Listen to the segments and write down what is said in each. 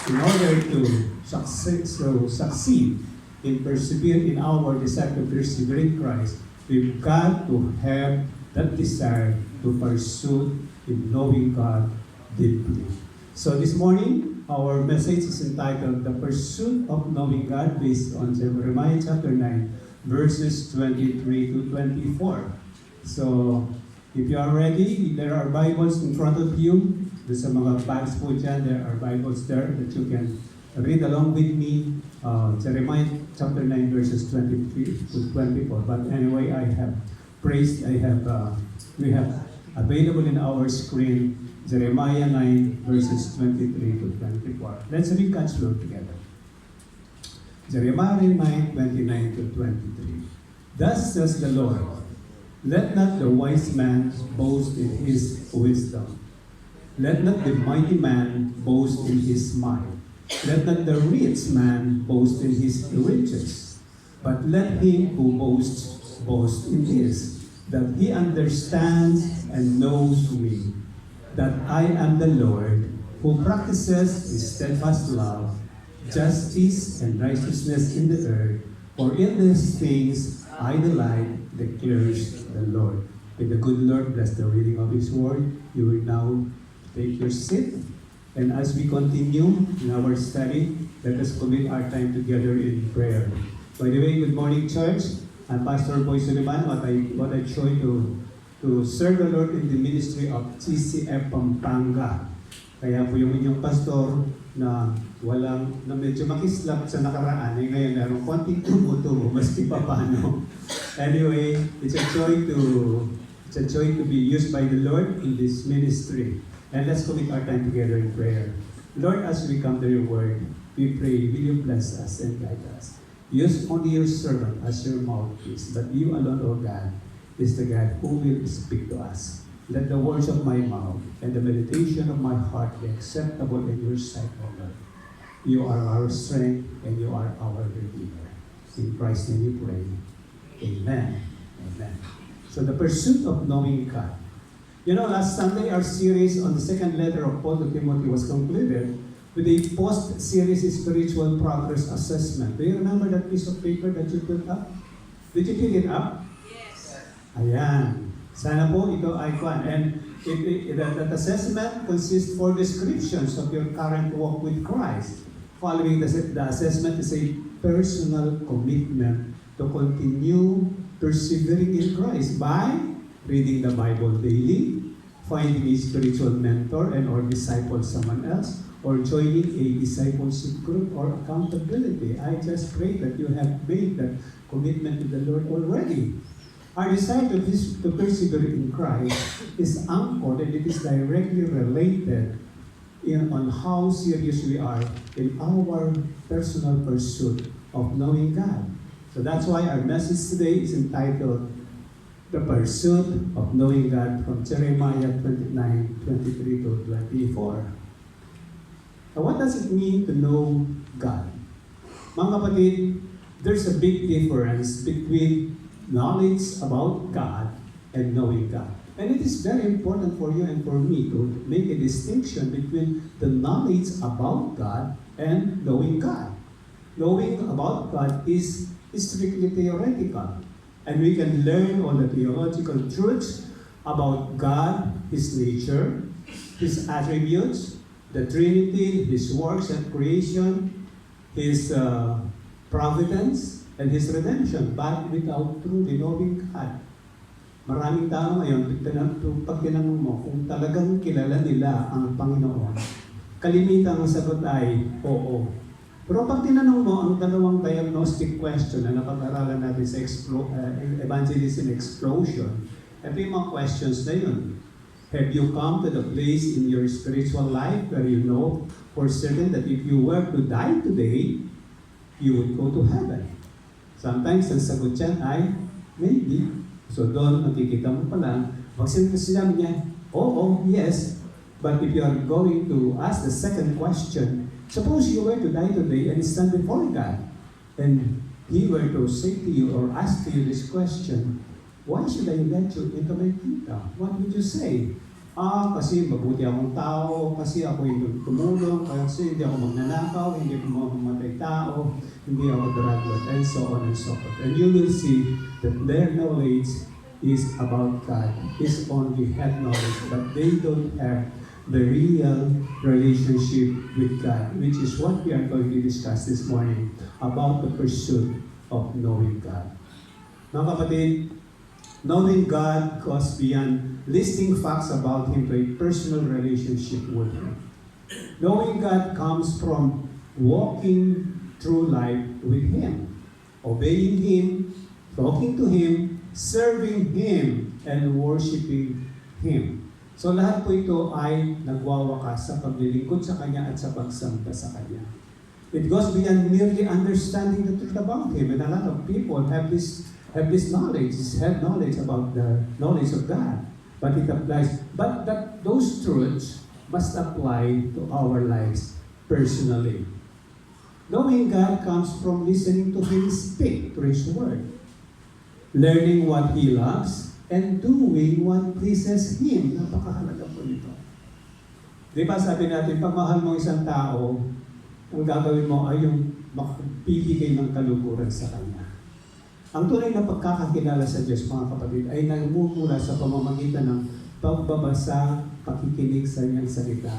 In order to succeed in persevere in our desire to persevere in Christ, we've got to have that desire to pursue in knowing God deeply. So this morning, our message is entitled The Pursuit of Knowing God, based on Jeremiah chapter 9, verses 23 to 24. So, if you are ready, there are Bibles in front of you. There's sa mga bags po dyan, there are Bibles there that you can read along with me. Jeremiah chapter 9, verses 23 to 24. But anyway, we have available in our screen Jeremiah 9, verses 23 to 24. Let's read God's word together. Jeremiah 9, 29 to 23. Thus says the Lord, let not the wise man boast in his wisdom. Let not the mighty man boast in his might. Let not the rich man boast in his riches. But let him who boasts boast in this, that he understands and knows me, that I am the Lord, who practices his steadfast love, justice and righteousness in the earth. For in these things I delight, declares the Lord. May the good Lord bless the reading of His word. You will now take your seat. And as we continue in our study, let us commit our time together in prayer. By the way, good morning, church. I'm Pastor Boy Suleiman. What I try to serve the Lord in the ministry of GCF Pampanga. Kaya po yung inyong pastor na medyo makislap sa nakaraan, ngayon meron konting tumutubo, maski pa paano. Anyway, it's a joy to be used by the Lord in this ministry. And let's commit our time together in prayer. Lord, as we come to your word, we pray, will you bless us and guide us? Use only your servant as your mouthpiece, but you alone, O God, is the God who will speak to us. Let the words of my mouth and the meditation of my heart be acceptable in your sight, O Lord. You are our strength and you are our Redeemer. In Christ's name we pray. Amen. Amen. So the pursuit of knowing God. You know, last Sunday our series on the second letter of Paul to Timothy was concluded with a post-series spiritual progress assessment. Do you remember that piece of paper that you put up? Did you pick it up? Yes. Ayan. Sana po ito ay kwan. And that assessment consists 4 descriptions of your current walk with Christ. Following the assessment is a personal commitment to continue persevering in Christ by reading the Bible daily, finding a spiritual mentor and or disciple someone else, or joining a discipleship group or accountability. I just pray that you have made that commitment to the Lord already. Our desire to persevere in Christ is anchored and it is directly related on how serious we are in our personal pursuit of knowing God. So that's why our message today is entitled The Pursuit of Knowing God, from Jeremiah 29, 23 to 24. Now, what does it mean to know God? Mga kapatid, there's a big difference between knowledge about God and knowing God. And it is very important for you and for me to make a distinction between the knowledge about God and knowing God. Knowing about God is strictly theoretical. And we can learn all the theological truths about God, His nature, His attributes, the Trinity, His works and creation, His providence, and His redemption, but without truly knowing God. Maraming tao ngayon, pag tinanong mo kung talagang kilala nila ang Panginoon, kalimitang ang sagot ay oo. Pero pag tinanong mo ang dalawang diagnostic question na napag-aralan natin sa Evangelism Explosion, ito yung mga questions na yun. Have you come to the place in your spiritual life where you know for certain that if you were to die today, you would go to heaven? Sometimes, ang sagot yan ay, maybe. So doon, nakikita mo pala, pag sinabi niya, oo, yes. But if you are going to ask the second question, suppose you were to die today and stand before God, and He were to say to you or ask to you this question, why should I let you into my kingdom? What would you say? Kasi mabuti akong tao, kasi ako yung tumulong, kasi hindi ako magnanakaw, hindi ako mamamatay tao, hindi ako drug lord, and so on and so forth. And you will see that their knowledge is about God, is only head knowledge, but they don't have the real relationship with God, which is what we are going to discuss this morning, about the pursuit of knowing God. Mga kapatid, knowing God goes beyond listing facts about Him to a personal relationship with Him. Knowing God comes from walking through life with Him, obeying Him, talking to Him, serving Him, and worshiping Him. So lahat po ito ay nagwawakas sa paglilingkod sa Kanya at sa pagsamba sa Kanya. It goes beyond merely understanding the truth about Him. And a lot of people have this knowledge, this head knowledge about the knowledge of God. But it applies, but those truths must apply to our lives personally. Knowing God comes from listening to Him speak through His Word, learning what He loves, and doing what pleases Him. Napakahalaga po nito. Di ba sabi natin, pag mahal mo isang tao, ang gagawin mo ay yung makapibigay ng kaluguran sa Kanya. Ang tunay na pagkakakilala sa Diyos, mga kapatid, ay nagmumula sa pamamagitan ng pagbabasa, pakikinig sa Kanyang salita,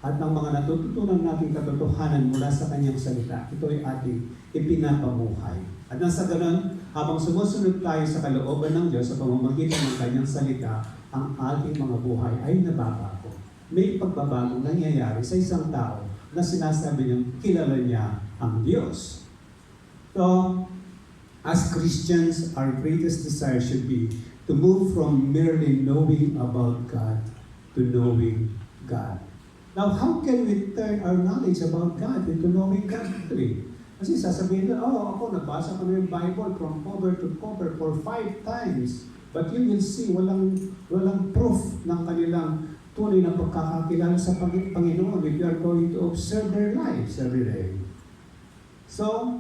at ng mga natututunan nating katotohanan mula sa Kanyang salita. Ito ay ating ipinapamuhay. At nang sa ganun, habang sumusunod tayo sa kalooban ng Diyos sa pamamagitan ng Kanyang salita, ang ating mga buhay ay nababago. May pagbabagong nangyayari sa isang tao na sinasabi niyang kilala niya ang Diyos. So, as Christians, our greatest desire should be to move from merely knowing about God to knowing God. Now, how can we turn our knowledge about God into knowing God really? Kasi sasabihin na, ako nabasa ko na yung Bible from cover to cover for 5 times. But you will see, walang proof ng kanilang tunay na pagkakakilala sa Panginoon if you are going to observe their lives every day. So,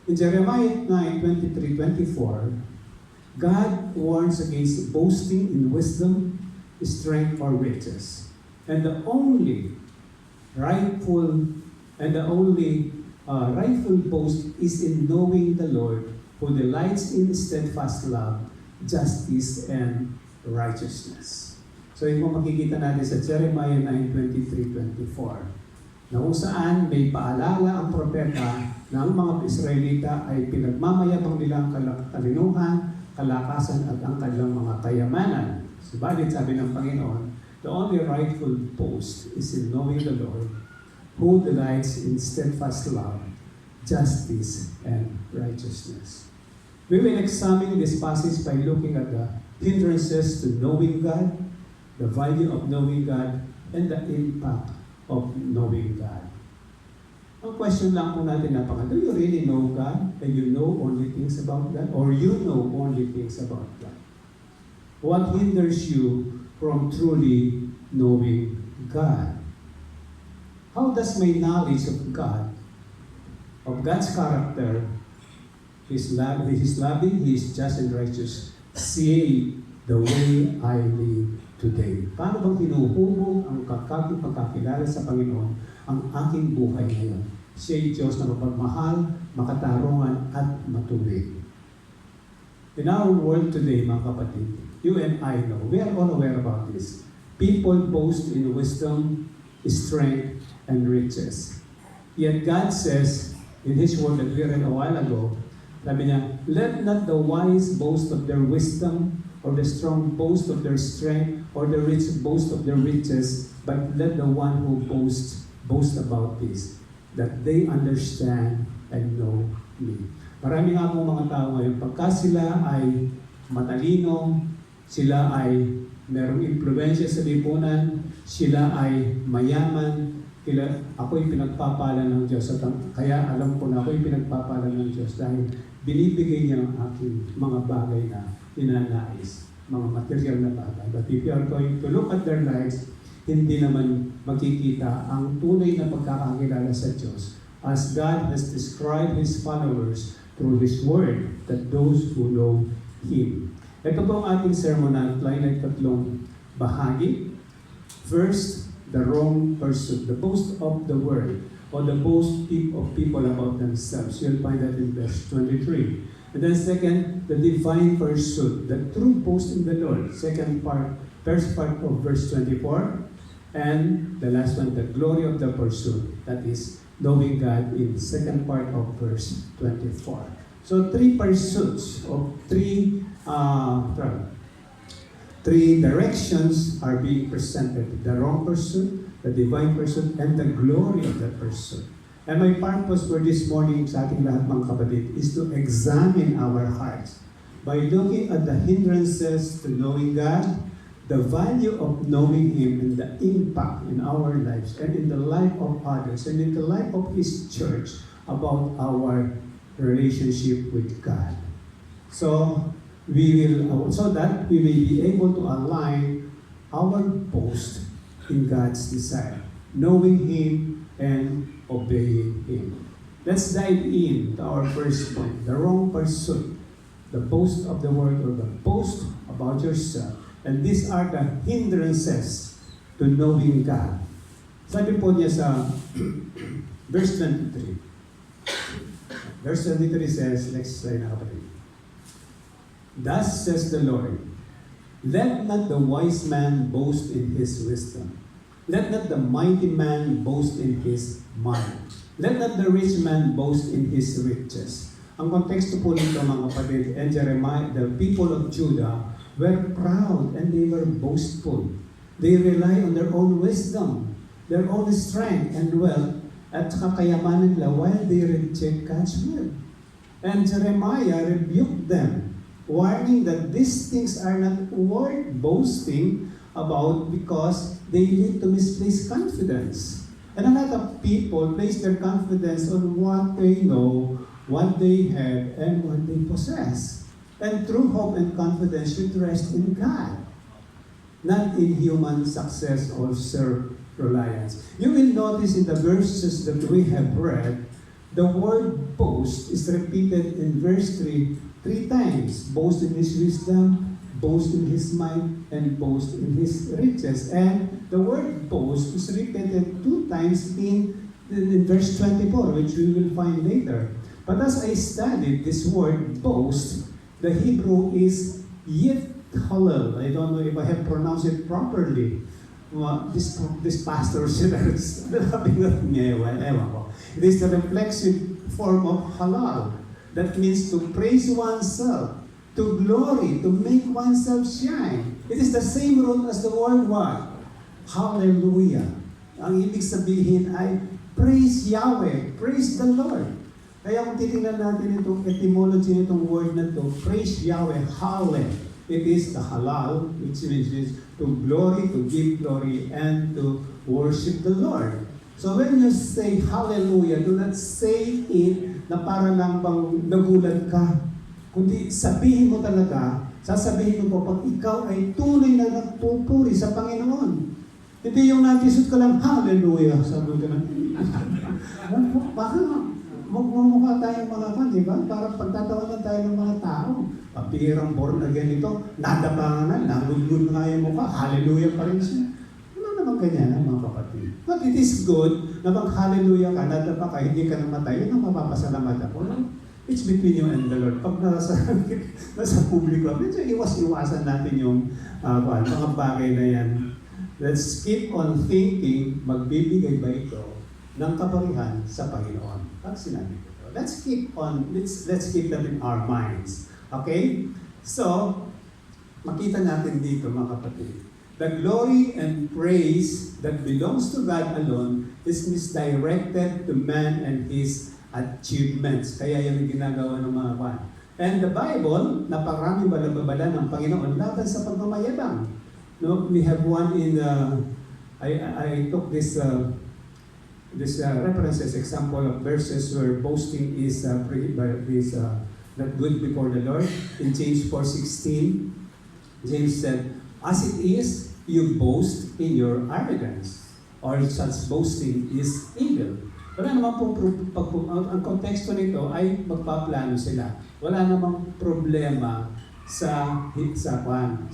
in Jeremiah 9:23-24, God warns against boasting in wisdom, strength, or riches. And the only rightful boast is in knowing the Lord, who delights in steadfast love, justice, and righteousness. So yun mo makikita natin sa Jeremiah 9:23-24, na kung saan may paalala ang propeta na ang mga Israelita ay pinagmamayabang nila ang katalinuhan, kalakasan at ang kanilang mga kayamanan. Subalit sabi ng Panginoon, the only rightful boast is in knowing the Lord, who delights in steadfast love, justice, and righteousness. We will examine this passage by looking at the hindrances to knowing God, the value of knowing God, and the impact of knowing God. Ang question lang po natin do you really know God and you know only things about God, or you know only things about God? What hinders you from truly knowing God? How does my knowledge of God, of God's character, His loving, He is just and righteous, see the way I live today? Paano bang tinuhubog ang pagkakilala sa Panginoon ang aking buhay ngayon? Siya'y Diyos na mapagmahal, makatarungan, at matuwid. In our world today, mga kapatid, you and I know, we are all aware about this. People boast in wisdom, strength, and riches. Yet God says, in His word that we read a while ago, sabi niya, let not the wise boast of their wisdom, or the strong boast of their strength, or the rich boast of their riches, but let the one who boast about this, that they understand and know me. Marami nga pong mga tao ngayon, pagka sila ay matalino, sila ay merong impluwensya sa lipunan, sila ay mayaman, ako'y pinagpapala ng Diyos. At kaya alam ko na ako'y pinagpapala ng Diyos dahil binibigay niya ang aking mga bagay na ninanais, mga material na bagay. But if you are going to look at their lives, hindi naman makikita ang tunay na pagkakakilala sa Diyos as God has described His followers through His Word, that those who know Him. Ito po ang ating sermon na ay 3 bahagi. First, the wrong pursuit, the boast of the world, or the boast of people about themselves. You'll find that in verse 23. And then second, the divine pursuit, the true boast in the Lord. First part of verse 24. And the last one, the glory of the pursuit. That is knowing God in the second part of verse 24. So three pursuits of three directions are being presented. The wrong pursuit, the divine pursuit, and the glory of that pursuit. And my purpose for this morning sa ating lahat mga kapatid is to examine our hearts by looking at the hindrances to knowing God, the value of knowing Him, and the impact in our lives and in the life of others and in the life of His church about our relationship with God. So that we may be able to align our boast in God's desire, knowing Him and obeying Him. Let's dive in to our first point, the wrong pursuit, the boast of the world or the boast about yourself. And these are the hindrances to knowing God. Sabi po niya sa verse 23. Verse 23 says, next slide na kapatid. Thus says the Lord, let not the wise man boast in his wisdom. Let not the mighty man boast in his mind. Let not the rich man boast in his riches. Ang konteksto po nito mga kapatid, and Jeremiah, the people of Judah were proud and they were boastful. They rely on their own wisdom, their own strength and wealth, at kakayamanan nila while they reject God's will. And Jeremiah rebuked them, warning that these things are not worth boasting about because they lead to misplaced confidence. And a lot of people place their confidence on what they know, what they have, and what they possess. And true hope and confidence should rest in God, not in human success or self-reliance. You will notice in the verses that we have read, the word boast is repeated in verse 3 three times. Boast in his wisdom, boast in his mind, and boast in his riches. And the word boast is repeated two times in verse 24, which we will find later. But as I studied this word boast, the Hebrew is yithalel. I don't know if I have pronounced it properly. This pastor said it is the reflexive form of halal. That means to praise oneself, to glory, to make oneself shine. It is the same root as the word what? Hallelujah. Ang ibig sabihin ay praise Yahweh, praise the Lord. Kaya kung titingnan natin itong etymology nitong word na to, praise Yahweh, hallel. It is the halal, which means to glory, to give glory, and to worship the Lord. So when you say hallelujah, do not say it na para lang bang nagulat ka. Kundi sabihin mo talaga, sasabihin mo po, pag ikaw ay tunay na nagpupuri sa Panginoon. Hindi yung natisod ka lang, hallelujah, sabi ka na. Baka magmumukha tayong mga kan, di ba? Para pagtatawanan tayo ng mga tao. Pabirang born again ito, nadabangan na, nagulgul nga yung mukha, hallelujah pa rin siya. Wala naman ganyan, mga kapatid. But it is good na mag-hallelujah ka, nadaba ka, hindi ka namatay, yun ang mapapasalamat ako. No? It's between you and the Lord. Pag nasa publiko, medyo iwas-iwasan natin yung mga bagay na yan. Let's keep on thinking, magbibigay ba ito ng kaparihan sa Panginoon? Pag sinabi ko ito. Let's keep that in our minds. Okay? So, makita natin dito mga kapatid. The glory and praise that belongs to God alone is misdirected to man and his achievements. Kaya yan ang ginagawa ng mga kwan. And the Bible, napakarami balabala ng Panginoon laban sa pagmamayabang. No, we have one in I took this references example of verses where boasting is not good before the Lord. In James 4:16, James said, "As it is, you boast in your arrogance, or such boasting is evil." Wala namang ang konteksto nito ay magpaplano sila. Wala namang problema sa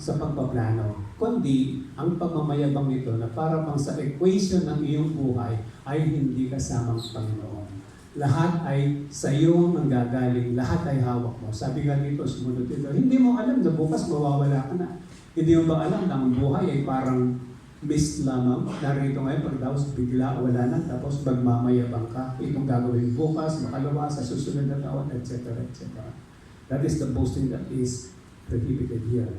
pagpaplano, kundi ang pagmamayabang nito na para pang sa equation ng iyong buhay ay hindi kasamang Panginoon. Lahat ay sa iyo ang gagaling, lahat ay hawak mo. Sabi nga dito, sumunod dito, hindi mo alam na bukas mawawala ka na. Hindi mo ba alam na ang buhay ay parang mist lamang? Narito ngayon, pagdaos bigla, wala na, tapos magmamayabang ka. Itong gagawin bukas, makalawa, sa susunod na taon, etc. etc. That is the boasting that is prohibited here.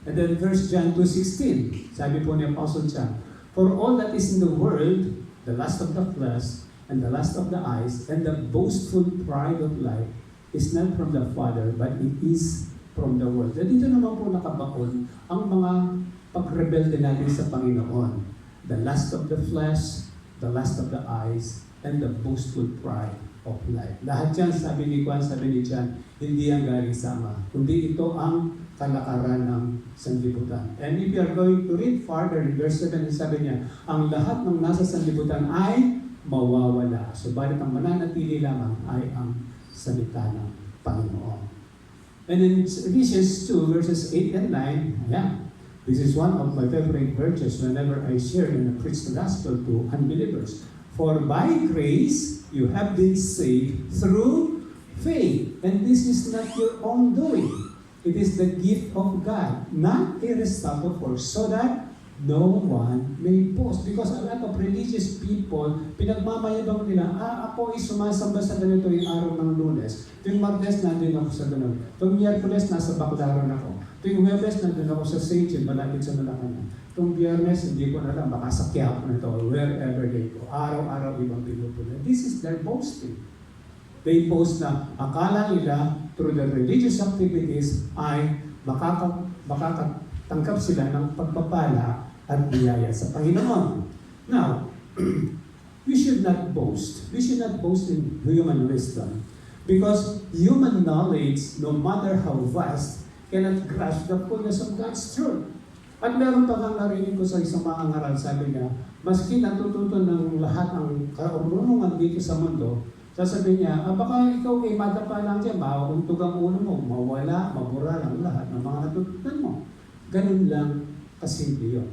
And then verse John 2:16, sabi po ni Apostle John, for all that is in the world, the lust of the flesh, and the lust of the eyes, and the boastful pride of life, is not from the Father, but it is from the world. At dito naman po nakabaon ang mga pagrebelde natin sa Panginoon. The lust of the flesh, the lust of the eyes, and the boastful pride of life. Lahat yan, sabi ni Juan, sabi ni John, hindi ang galing sa Ama, kundi ito ang kalakaran ng sanlibutan. And if you are going to read further in verse 7, sabi niya, ang lahat ng nasa sanlibutan ay mawawala. Subalit ang mananatili lamang ay ang salita ng Panginoon. And in Ephesians 2, verses 8 and 9, this is one of my favorite verses whenever I share and preach the gospel to unbelievers. For by grace you have been saved through faith. And this is not your own doing. It is the gift of God, not a result of works, so that no one may boast. Because a lot of religious people, pinagmamayabang nila, ako ay sumasamba sa ganito yung araw ng Lunes. Tuwing Martes, nandun ako sa ganun. Tuwing Miyerkules, nasa Baclaran ako. Tuwing Huwebes, nandun ako sa St. John, malapit sa Malacanang. Tuwing Biyernes, hindi ko na lang, baka sa Quiapo na ito, wherever they go. Araw-araw ibang pinupunan. This is their boasting. They boast na akala nila through the religious activities ay makakatanggap sila ng pagpapala at biyaya sa Panginoon. Now, we should not boast. We should not boast in human wisdom. Because human knowledge, no matter how vast, cannot grasp the fullness of God's truth. At meron pa kang narinig ko sa isang mga ngaral, sabi niya, maski natututo ng lahat ng karunungan dito sa mundo, sasabihin niya, baka ikaw ay madapa lang dyan, mauuntog ang ulo mo, mawala, mabura lang lahat ng mga natutunan mo. Ganun lang kasimple yun.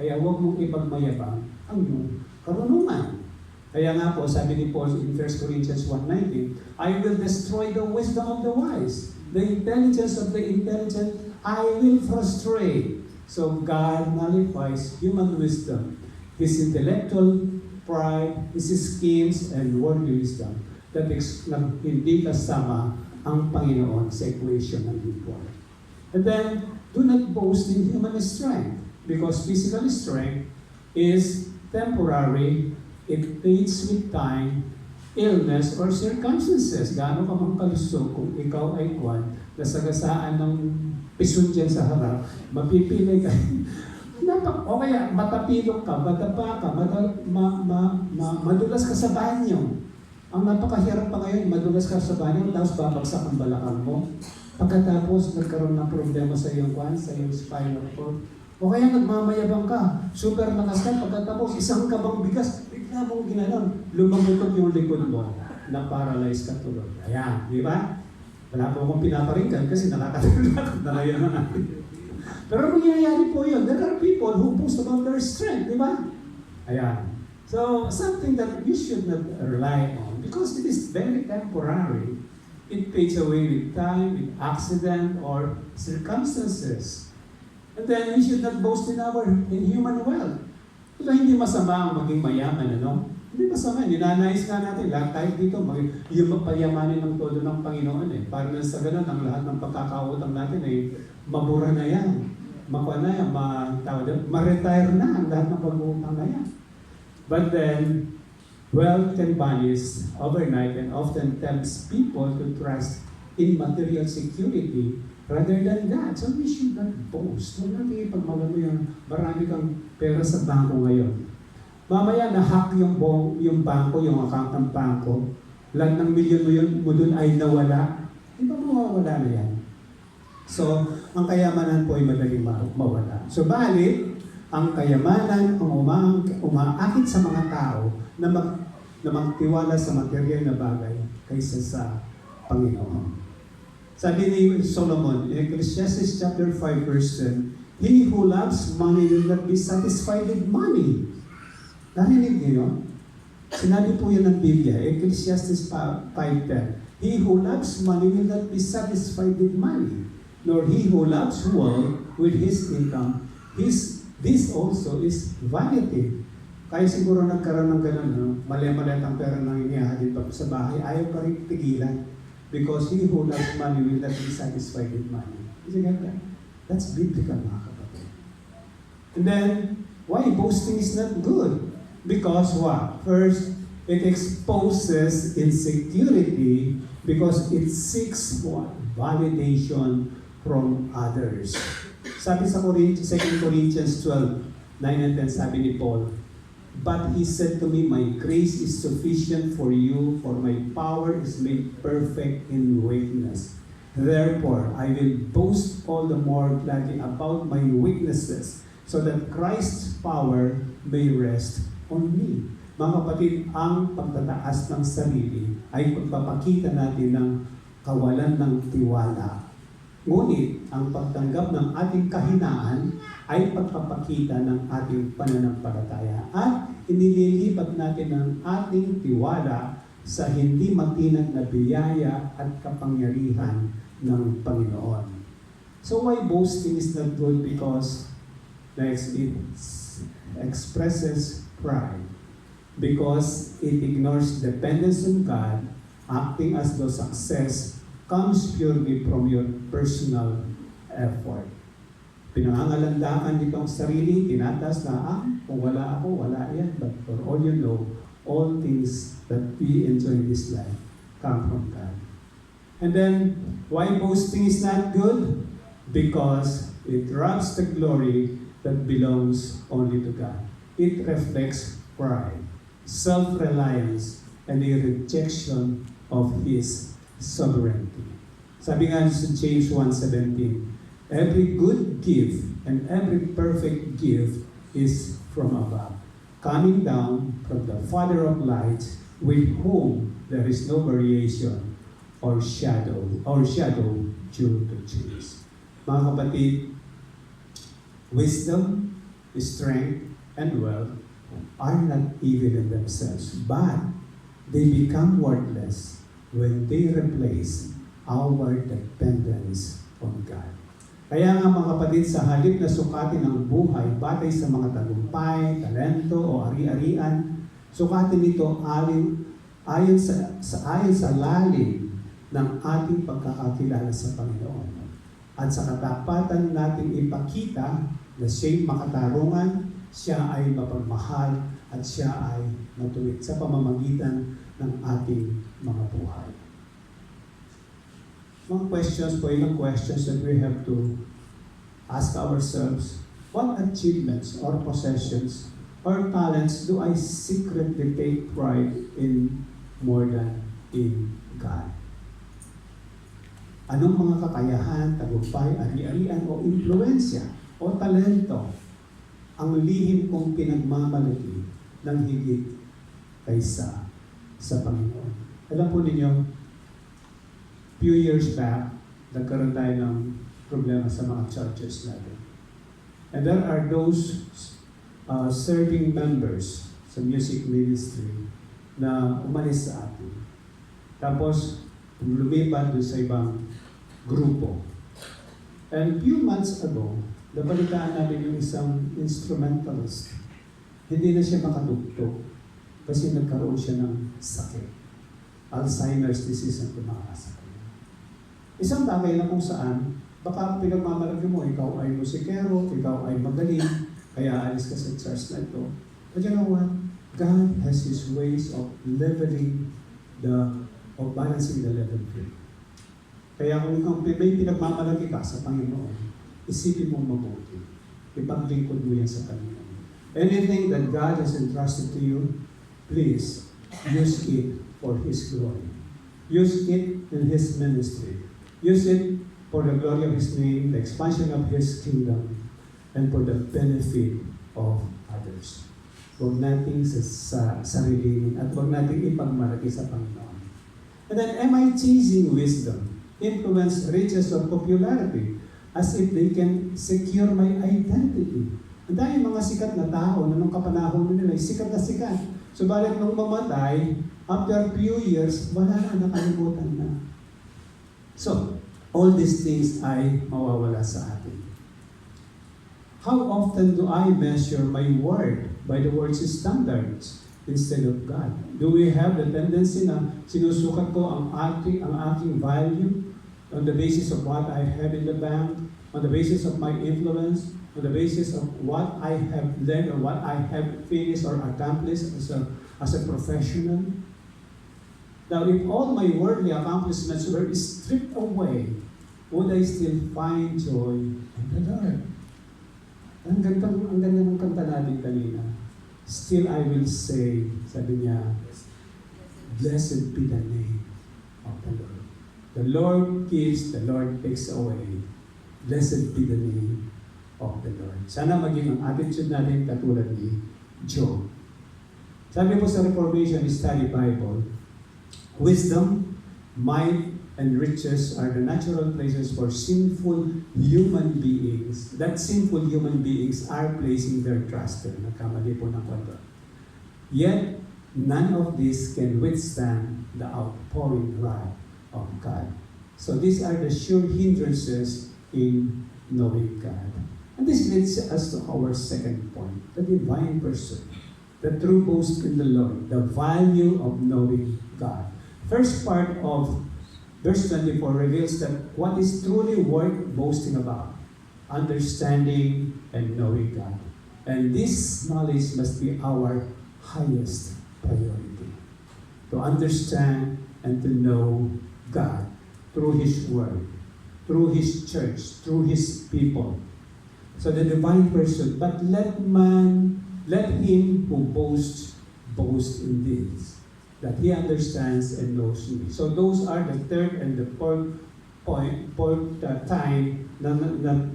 Kaya huwag mong ipagmayabang ang iyong karunungan. Kaya nga po, sabi ni Paul in 1 Corinthians 1:19, I will destroy the wisdom of the wise. The intelligence of the intelligent I will frustrate. So God nullifies human wisdom, his intellectual pride, his schemes, and worldly wisdom that hindi kasama ang Panginoon sa equation ng people. And then, do not boast in human strength. Because physical strength is temporary, it fades with time, illness, or circumstances. Gaano ka mang kalusog kung ikaw ay nasagasaan ng pison dyan sa harap, mapipili ka. O kaya, matapilok ka, madapa ka, madulas ka sa banyo. Ang napakahirap pa ngayon, madulas ka sa banyo, tapos babagsak ang balakang mo. Pagkatapos, nagkaroon ng problema sa iyong sa iyong spinal cord. O kaya nagmamayabang ka, super lakas ka, pagkatapos isang kabang bigas, bigla mong ginanon, lumagutok yung likod mo, na-paralyze ka tulad. Ayan, di ba? Wala po akong pinaparinggan kasi nakakatulad na ngayon na natin. Pero mangyayari po yun. There are people who boast about their strength, di ba? Ayan. So, something that we should not rely on because it is very temporary. It fades away with time, with accident, or circumstances. And then we should not boast in human wealth. Ito hindi masama ang maging mayaman, ano? Hindi masama. Ninanais nga natin, lahat tayo dito, yung payamanin ng todo ng Panginoon eh. Para na sa ganun, ang lahat ng pagkakautang natin ay mabura na yan. Makuha na yan, ma-retire na ang lahat ng pag-uutang na yan. But then, wealth can vanish overnight and often tempts people to trust in material security rather than God. So we should not boast. Huwag natin ipagmagano yung marami kang pera sa bangko ngayon. Mamaya na-hack yung bangko, yung account ng bangko. Lahat ng milyon mo dun ay nawala. Di ba mawawala na yan? So, ang kayamanan po ay madaling mawala. So, bali, ang kayamanan ang umaakit sa mga tao na magtiwala sa material na bagay kaysa sa Panginoon. Sabi ni Solomon, in Ecclesiastes chapter 5 verse 10, he who loves money will not be satisfied with money. Narinig niyo yun? Sinabi po yan ng Biblia, Ecclesiastes 5:10. He who loves money will not be satisfied with money, nor he who loves wealth with his income. This also is vanity. Kaya siguro nagkaroon ng ganun, no? Mali-malit ang pera nang inihahalin pa sa bahay, ayaw pa rin tigilan. Because he who loves money will not be satisfied with money. Is it that? That's biblical, mga kapatid. And then, why boasting is not good? Because what? First, it exposes insecurity because it seeks what? Validation from others. Sabi sa 2 Corinthians 12, 9 and 10, sabi ni Paul, but he said to me, my grace is sufficient for you, for my power is made perfect in weakness. Therefore, I will boast all the more gladly about my weaknesses, so that Christ's power may rest on me. Mga kapatid, ang pagtataas ng sarili ay pagpapakita natin ng kawalan ng tiwala. Ngunit, ang pagtanggap ng ating kahinaan ay pagpapakita ng ating pananampalataya at inililipat natin ang ating tiwala sa hindi matinag na biyaya at kapangyarihan ng Panginoon. So why boasting is not good? Because next, it expresses pride. Because it ignores dependence on God, acting as though success comes purely from your personal effort. Pinangangalandakan nito ang sarili, tinatas na, kung wala ako, wala yan. But for all you know, all things that we enjoy in this life come from God. And then, why boasting is not good? Because it robs the glory that belongs only to God. It reflects pride, self-reliance, and a rejection of His sovereignty. Sabi nga sa James 1:17, every good gift and every perfect gift is from above, coming down from the Father of lights, with whom there is no variation or shadow due to change. Mga kapatid, wisdom, strength, and wealth are not evil in themselves, but they become worthless when they replace our dependence on God. Kaya nga mga kapatid, sa halip na sukatin ang buhay batay sa mga tagumpay, talento o ari-arian, sukatin ito ayon sa lalim ng ating pagkakakilala sa Panginoon. At sa katapatan natin ipakita na siya'y makatarungan, siya ay mapagmahal, at siya ay matuwid sa pamamagitan ng ating mga buhay. Mga questions po, ilang questions that we have to ask ourselves. What achievements or possessions or talents do I secretly take pride in more than in God? Anong mga kakayahan, tagumpay, ari-arian o impluensya o talento ang lihim kong pinagmamalaki ng higit kaysa sa Panginoon? Alam po ninyo, few years back, nagkaroon tayo ng problema sa mga churches natin. And there are those serving members sa music ministry na umalis sa atin. Tapos, lumipat doon sa ibang grupo. And few months ago, nabalitaan namin yung isang instrumentalist. Hindi na siya makatugtog kasi nagkaroon siya ng sakit. Alzheimer's disease ang tumakas sa kanya. Isang bagay na kung saan, baka pinagmamalaki mo, ikaw ay musikero, ikaw ay magaling, kaya alis ka sa church na ito. But you know what? God has His ways of balancing the level field. Kaya kung may pinagmamalaki ka sa Panginoon, isipin mo mabuti. Ipaglingkod mo yan sa Panginoon. Anything that God has entrusted to you, please use it for His glory. Use it in His ministry. Use it for the glory of His name, the expansion of His kingdom, and for the benefit of others. Huwag nating sarilinin at huwag nating ipagmalaki sa Panginoon. And then, am I chasing wisdom? influence, riches, or popularity as if they can secure my identity. Ang dahil mga sikat na tao na nung kapanahon nila, sikat na sikat. Subalit nung mamatay, after a few years, wala na, nakalimutan na. So, all these things ay mawawala sa atin. How often do I measure my word by the world's standards instead of God? Do we have the tendency na sinusukat ko ang aking value on the basis of what I have in the bank, on the basis of my influence, on the basis of what I have led or what I have finished or accomplished as a professional? Now, if all my worldly accomplishments were stripped away, would I still find joy in the Lord? Ang ganda ng kanta natin kanina. Still I will say, sabi niya, blessed be the name of the Lord. The Lord gives, the Lord takes away. Blessed be the name of the Lord. Sana maging ang attitude natin katulad ni Job. Sabi po sa Reformation Study Bible, wisdom, might, and riches are the natural places for sinful human beings. That sinful human beings are placing their trust in. Nagkamali po ng kwento. Yet, none of this can withstand the outpouring wrath of God. So these are the sure hindrances in knowing God. And this leads us to our second point, the divine person, the true boast in the Lord, the value of knowing God. First part of Verse 24 reveals that what is truly worth boasting about, understanding and knowing God. And this knowledge must be our highest priority. To understand and to know God through His Word, through His church, through His people. So the divine person, but let him who boasts, boast in this, that he understands and knows me. So those are the third and the fourth time na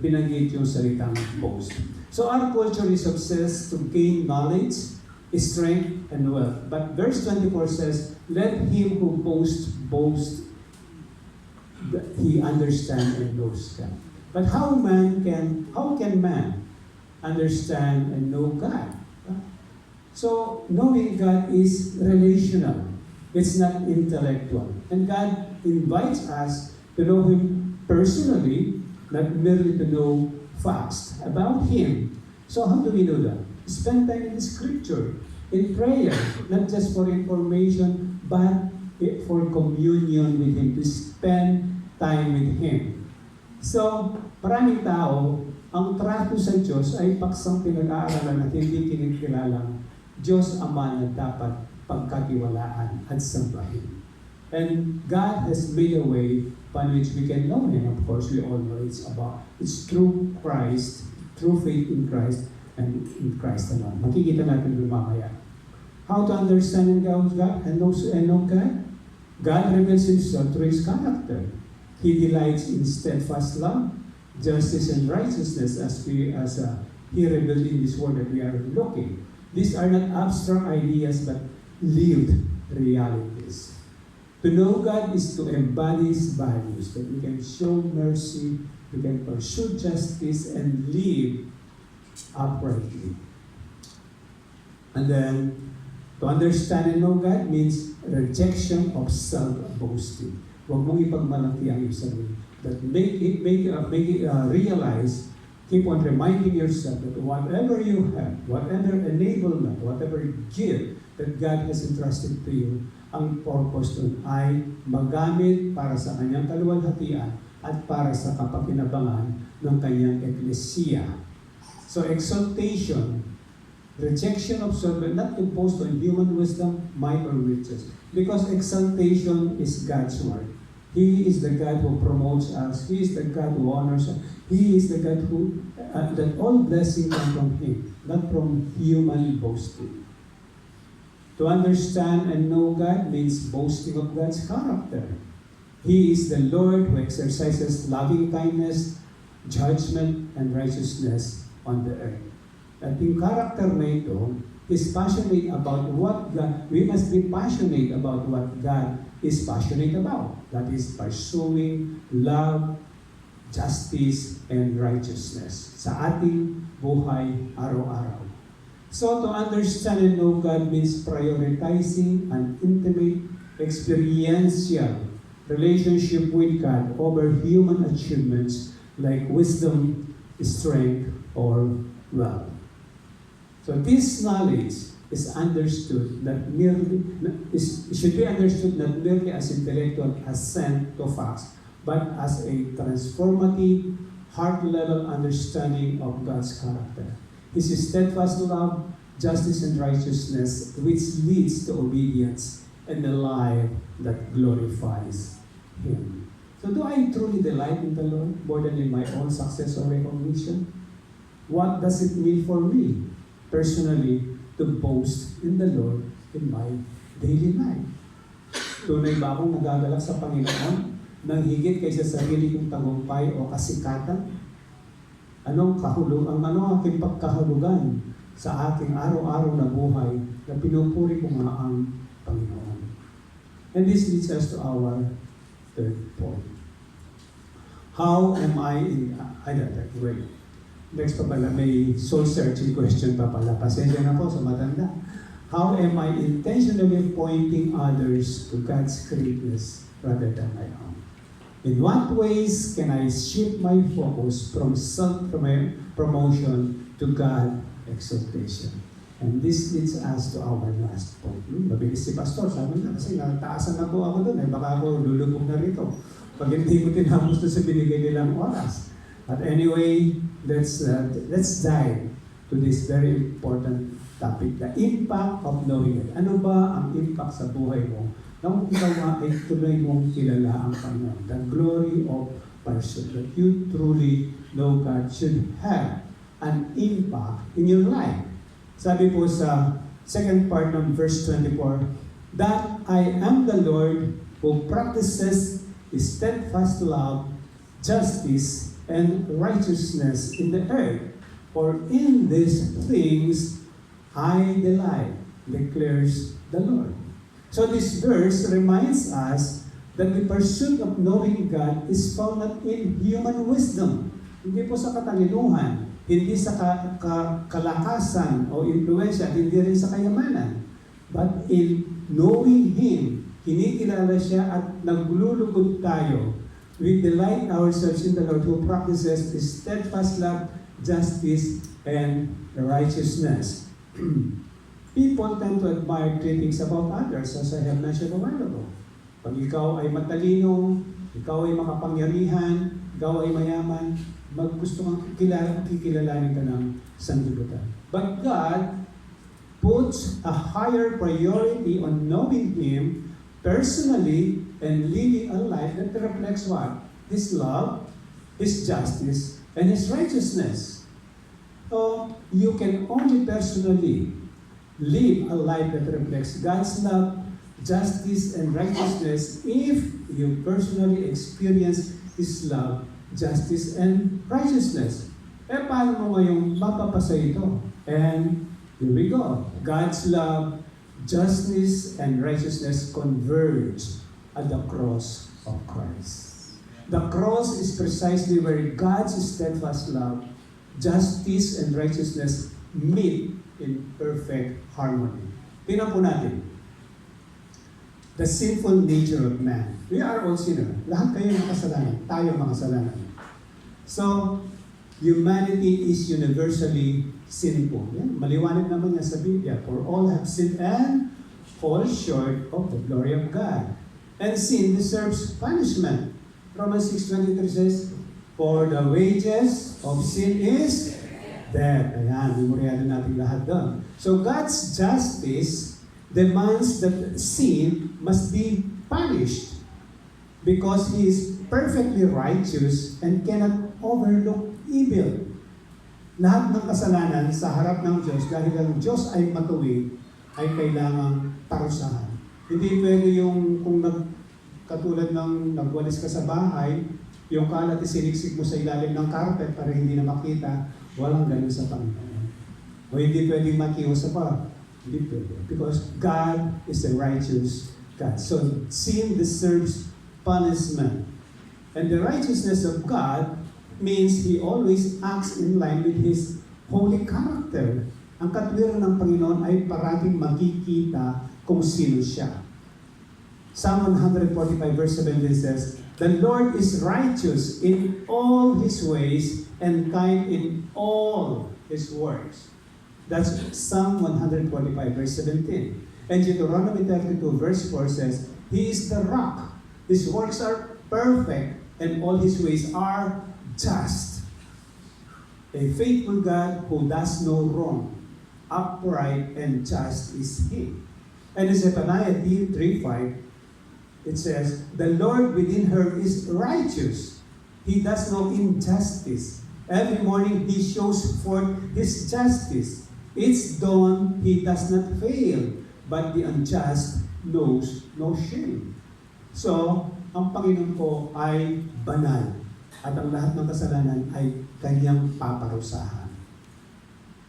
binanggit yung salitang boast. So our culture is obsessed to gain knowledge, strength, and wealth. But verse 24 says, let him who boasts, boast that he understands and knows God. But how can man understand and know God? So, knowing God is relational. It's not intellectual. And God invites us to know Him personally, not merely to know facts about Him. So, how do we know that? Spend time in the Scripture, in prayer, not just for information, but for communion with Him, to spend time with Him. So, maraming tao, ang trato sa Diyos ay paksang pinag-aaralan at hindi kinikilalang Diyos Ama na dapat pagkatiwalaan at sambahin. And God has made a way by which we can know Him. Of course, we all know it's through Christ, through faith in Christ, and in Christ alone. Makikita natin doon mamaya. How to understand and know God and know God? God reveals Himself through His character. He delights in steadfast love, justice, and righteousness as He revealed in this word that we are looking. These are not abstract ideas but lived realities. To know God is to embody His values, that we can show mercy, we can pursue justice, and live uprightly. And then, to understand and know God means rejection of self-boasting. Huwag mong ipagmalaki ang iyong sarili. But make it realize, keep on reminding yourself that whatever you have, whatever enablement, whatever gift that God has entrusted to you, ang purpose nun ay magamit para sa kanyang kaluwalhatian at para sa kapakinabangan ng kanyang eklesiya. So exaltation, rejection of self, not imposed on human wisdom, might, or riches. Because exaltation is God's word. He is the God who promotes us. He is the God who honors us. He is the God who, that all blessings come from Him, not from human boasting. To understand and know God means boasting of God's character. He is the Lord who exercises loving kindness, judgment, and righteousness on the earth. At yung character na ito, He's passionate about what God, we must be passionate about what God is passionate about. That is pursuing love, justice, and righteousness sa ating buhay araw-araw. So to understand and know God means prioritizing an intimate, experiential relationship with God over human achievements like wisdom, strength, or wealth. So this knowledge is understood not merely should be understood not merely as intellectual assent to facts, but as a transformative, heart-level understanding of God's character. His steadfast love, justice, and righteousness, which leads to obedience and a life that glorifies Him. So do I truly delight in the Lord more than in my own success or recognition? What does it mean for me personally to boast in the Lord in my daily life? Tunay ba akong nagagalak sa Panginoon nang higit kaysa sarili kong tagumpay o kasikatan? Ano ang aking pagkahulugan sa aking araw-araw na buhay na pinupuri ko nga ang Panginoon? And this leads us to our third point. How am I in... wait. Next pa pala, may soul-searching question pa pala. Pasensya na po sa matanda. How am I intentionally pointing others to God's greatness rather than my own? In what ways can I shift my focus from self-promotion to God exaltation? And this leads us to our last point. Mabilis si Pastor, sabi na, kasi nataasan na po ako doon, baka ako lulubog na rito. Pag hindi ko tinapos na sa binigay nilang oras. But anyway, let's dive to this very important topic, the impact of knowing it. Ano ba ang impact sa buhay mo nang ikaw ay tuloy mong kilala ang Panginoon? The glory of pursuit, that you truly know God should have an impact in your life. Sabi po sa second part ng verse 24, that I am the Lord who practices steadfast love, justice, and righteousness in the earth. For in these things I delight, declares the Lord. So this verse reminds us that the pursuit of knowing God is found not in human wisdom, hindi po sa katalinuhan, hindi sa kalakasan o impluensya, hindi rin sa kayamanan, but in knowing Him. Kinikilala siya at naglulugod tayo. We delight ourselves in the Lord who practices steadfast love, justice, and righteousness. People tend to admire great things about others, as I have mentioned a while ago. Pag ikaw ay matalino, ikaw ay makapangyarihan, ikaw ay mayaman, gusto kang kikilalanin ka ng sanlibutan. But God puts a higher priority on knowing Him personally and living a life that reflects what? His love, His justice, and His righteousness. So, you can only personally live a life that reflects God's love, justice, and righteousness if you personally experience His love, justice, and righteousness. Paano mo ngayong mapapasa ito? And here we go. God's love, justice, and righteousness converge at the cross of Christ. The cross is precisely where God's steadfast love, justice, and righteousness meet in perfect harmony. Tingnan po natin. The sinful nature of man. We are all sinners. Lahat kayo makasalanan. Tayo makasalanan. So, humanity is universally sinful. Yan, maliwanag naman yan sa Biblia. For all have sinned and fall short of the glory of God. And sin deserves punishment. Romans 6:23 says, for the wages of sin is death. Ayan, memoryado natin lahat doon. So God's justice demands that sin must be punished because He is perfectly righteous and cannot overlook evil. Lahat ng kasalanan sa harap ng Diyos, dahil ang Diyos ay matuwid, ay kailangang parusahan. Hindi pwede yung kung katulad ng nagwalis ka sa bahay, yung kalat isiniksik mo sa ilalim ng carpet para hindi na makita, walang ganun sa Panginoon. O hindi pwedeng makiusa pa. Hindi pwede. Because God is a righteous God. So sin deserves punishment. And the righteousness of God means He always acts in line with His holy character. Ang katwiran ng Panginoon ay parating makikita kung sino siya. Psalm 145 verse 17 says, "The Lord is righteous in all His ways and kind in all His works." That's Psalm 145 verse 17. And Deuteronomy 32 verse 4 says, "He is the rock. His works are perfect and all His ways are just." A faithful God who does no wrong. Upright and just is He. And in Zephaniah 3:5, it says, "The Lord within her is righteous. He does no injustice. Every morning He shows forth His justice. Each dawn He does not fail, but the unjust knows no shame." So, ang Panginoon po ay banal. At ang lahat ng kasalanan ay Kanyang paparusahan.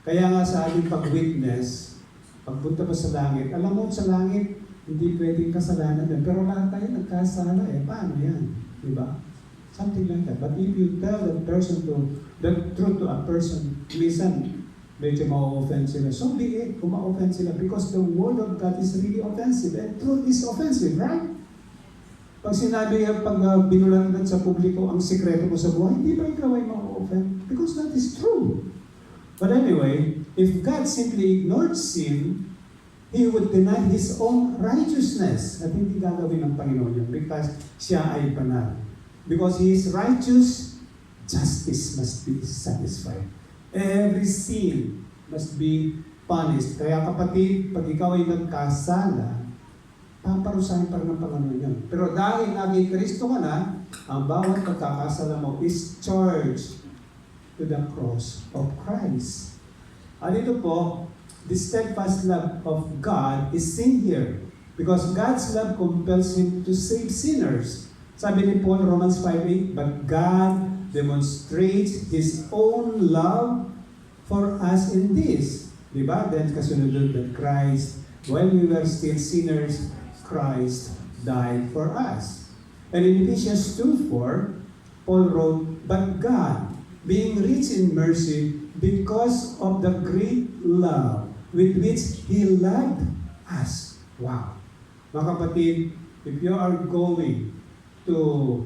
Kaya nga sa ating pag-witness, pagpunta pa sa langit, alam mo sa langit, hindi pwedeng kasalanan din. Pero lahat tayo nagkasala paano yan? Diba? Something like that. But if you tell the truth to a person, minsan, medyo ma-offend sila. So be it, kung ma-offend sila. Because the word of God is really offensive. And truth is offensive, right? Pag sinabi niya, pag binulatnan sa publiko ang sikreto mo sa buhay, hindi ba ikaw ay ma-offend? Because that is true. But anyway, if God simply ignored sin, He would deny His own righteousness. At hindi gagawin ng Panginoon yun because siya ay banal. Because He is righteous, justice must be satisfied. Every sin must be punished. Kaya kapatid, pag ikaw ay nagkasala, paparusahan pa rin ng Panginoon yun. Pero dahil naging Kristo ka na, ang bawat pagkakasala mo is charged to the cross of Christ. At ito po, the steadfast love of God is seen here because God's love compels Him to save sinners. Sabi ni Paul, Romans 5:8, "But God demonstrates His own love for us in this." Diba? Then kasunod that Christ, while we were still sinners, Christ died for us. And in Ephesians 2:4, Paul wrote, "But God, being rich in mercy, because of the great love with which He loved us." Wow! Mga kapatid, if you are going to,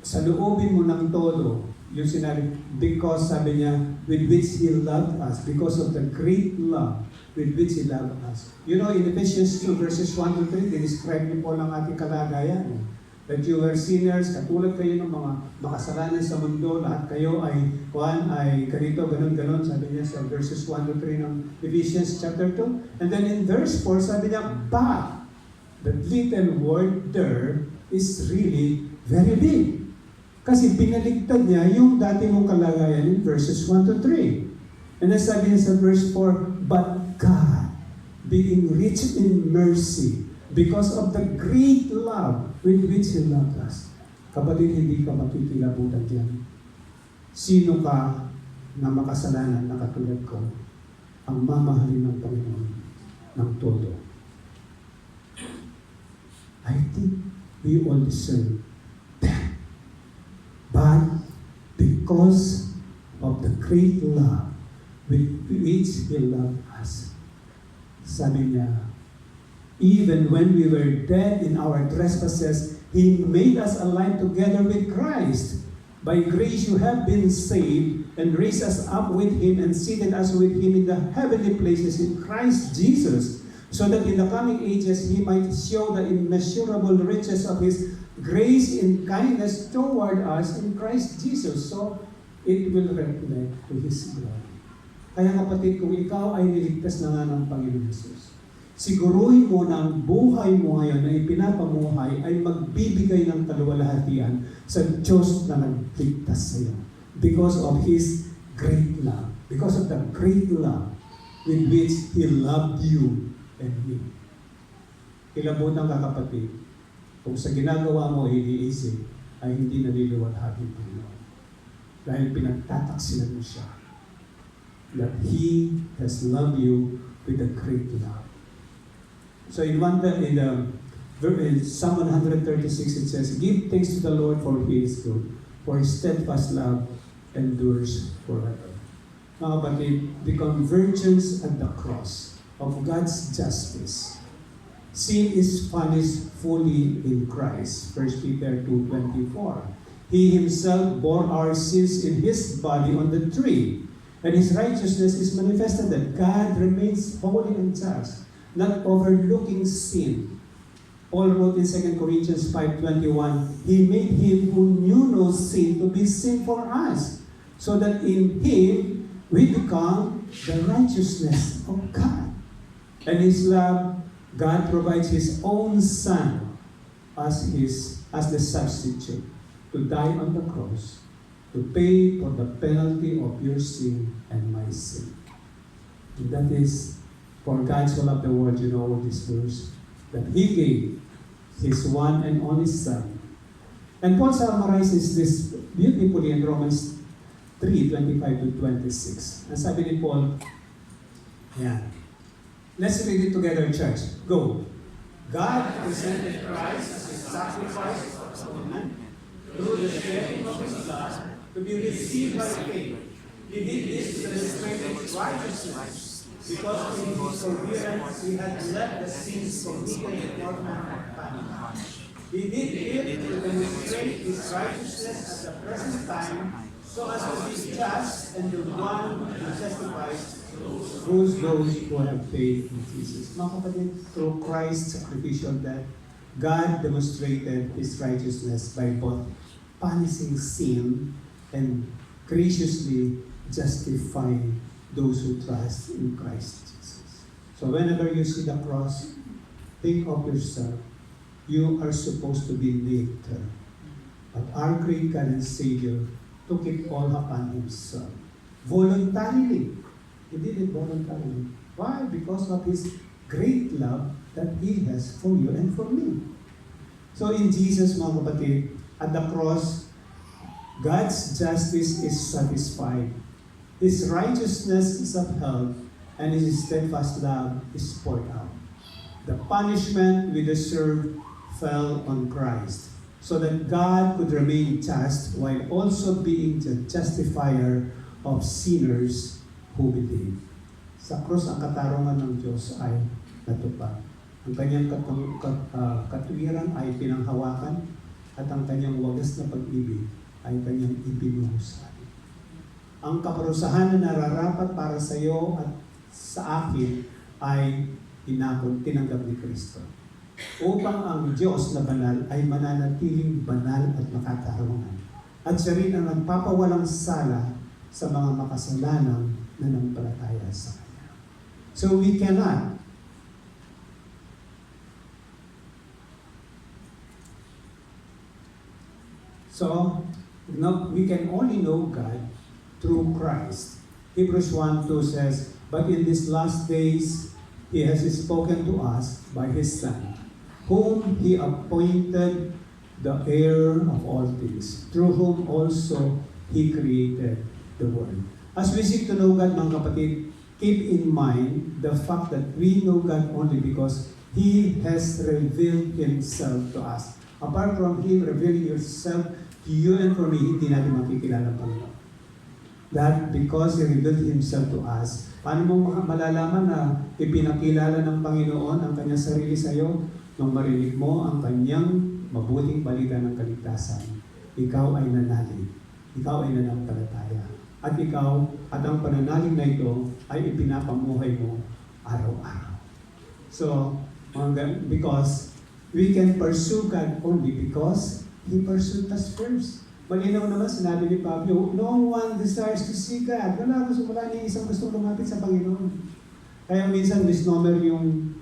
saluobin mo ng todo, yung sinabi, because sabi niya, with which He loved us, because of the great love with which He loved us. You know, in Ephesians 2 verses 1 to 3, describe niyo po lang ating kalagayan. That you were sinners, katulad kayo ng mga makasalanan sa mundo, lahat kayo ay ganito, ganon, sabi niya sa verses 1 to 3 ng Ephesians chapter 2. And then in verse 4, sabi niya, but the little word there is really very big. Kasi pinaligtad niya yung dati mong kalagayan in verses 1 to 3. And then sabi niya sa verse 4, but God, being rich in mercy, because of the great love with which He loved us. Kapatid, hindi ka makikilabutan dyan. Sino ka na makasalanan na katulad ko ang mamahalin ng Panginoon ng todo? I think we all deserve that. But because of the great love with which He loved us, sabi niya, even when we were dead in our trespasses, He made us alive together with Christ. By grace you have been saved, and raised us up with Him, and seated us with Him in the heavenly places in Christ Jesus, so that in the coming ages He might show the immeasurable riches of His grace and kindness toward us in Christ Jesus. So, it will reflect to His glory. Kaya kapatid, kung ikaw ay niligtas na nga ng Panginoon Jesus, siguruhin mo na ang buhay mo ngayon na ipinapamuhay ay magbibigay ng kaluwalhatian sa Diyos na nagligtas sa iyo. Because of His great love. Because of the great love with which He loved you and me. Kilabutan ka kapatid, kung sa ginagawa mo iniisip ay hindi naliliwalhati ng Panginoon. Dahil pinagtataksilan mo siya. that He has loved you with a great love. So in Psalm 136 it says, "Give thanks to the Lord, for He is good, for His steadfast love endures forever." Mga kapatid, the convergence at the cross of God's justice. Sin is punished fully in Christ. 1 Peter 2:24. He Himself bore our sins in His body on the tree, and His righteousness is manifested, that God remains holy and just, not overlooking sin. Paul wrote in 2 Corinthians 5:21, He made Him who knew no sin to be sin for us, so that in Him we become the righteousness of God. And His love, God provides His own Son as the substitute to die on the cross, to pay for the penalty of your sin and my sin. And that is, for God so loved the world, you know this verse, that He gave His one and only Son. And Paul summarizes this beautifully in Romans 3:25-26. Ang sabi ni Paul, yan. Let's read it together, church. Go. God presented Christ as a sacrifice of atonement through the shedding of His blood to be received by faith. He did this to demonstrate His righteousness, because in His forbearance He had let the sins committed before mankind. He did it to demonstrate His righteousness at the present time, so as to be just and the one who testifies those who have faith in Jesus. Mga kapatid, through Christ's sacrificial death, God demonstrated His righteousness by both punishing sin and graciously justifying those who trust in Christ Jesus. So whenever you see the cross, think of yourself. You are supposed to be later. But our great God and Savior took it all upon Himself. Voluntarily. He did it voluntarily. Why? Because of His great love that He has for you and for me. So in Jesus, mga kapatid, at the cross, God's justice is satisfied. His righteousness is upheld, and His steadfast love is poured out. The punishment we deserve fell on Christ, so that God could remain just while also being the justifier of sinners who believe. Sa krus, ang katarungan ng Diyos ay natupad. Ang kanyang katwiran ay pinanghawakan, at ang kanyang wagas na pag-ibig ay kanyang ibinuhos sa atin. Ang kaparusahan na nararapat para sa iyo at sa akin ay tinanggap ni Kristo, upang ang Diyos na banal ay mananatiling banal at makatarungan. At siya rin ang nagpapawalang sala sa mga makasalanang nanampalataya sa Kanya. So we cannot we can only know God through Christ. Hebrews 1:2 says, "But in these last days, He has spoken to us by His Son, whom He appointed the heir of all things, through whom also He created the world." As we seek to know God, mga kapatid, keep in mind the fact that we know God only because He has revealed Himself to us. Apart from Him revealing Himself to you and for me, hindi natin makikilala ang Panginoon. That because He revealed Himself to us, paano mo malalaman na ipinakilala ng Panginoon ang Kanyang sarili sa iyo nung marinig mo ang Kanyang mabuting balita ng kaligtasan? Ikaw ay nanalig. Ikaw ay nanampalataya. At ikaw, at ang pananalig na ito ay ipinapamuhay mo araw-araw. So, because we can pursue God only because He pursued us first. Malinaw naman, sinabi ni Pablo, no one desires to see God. Wala ni isang gustong lumapit sa Panginoon. Kaya minsan misnomer yung,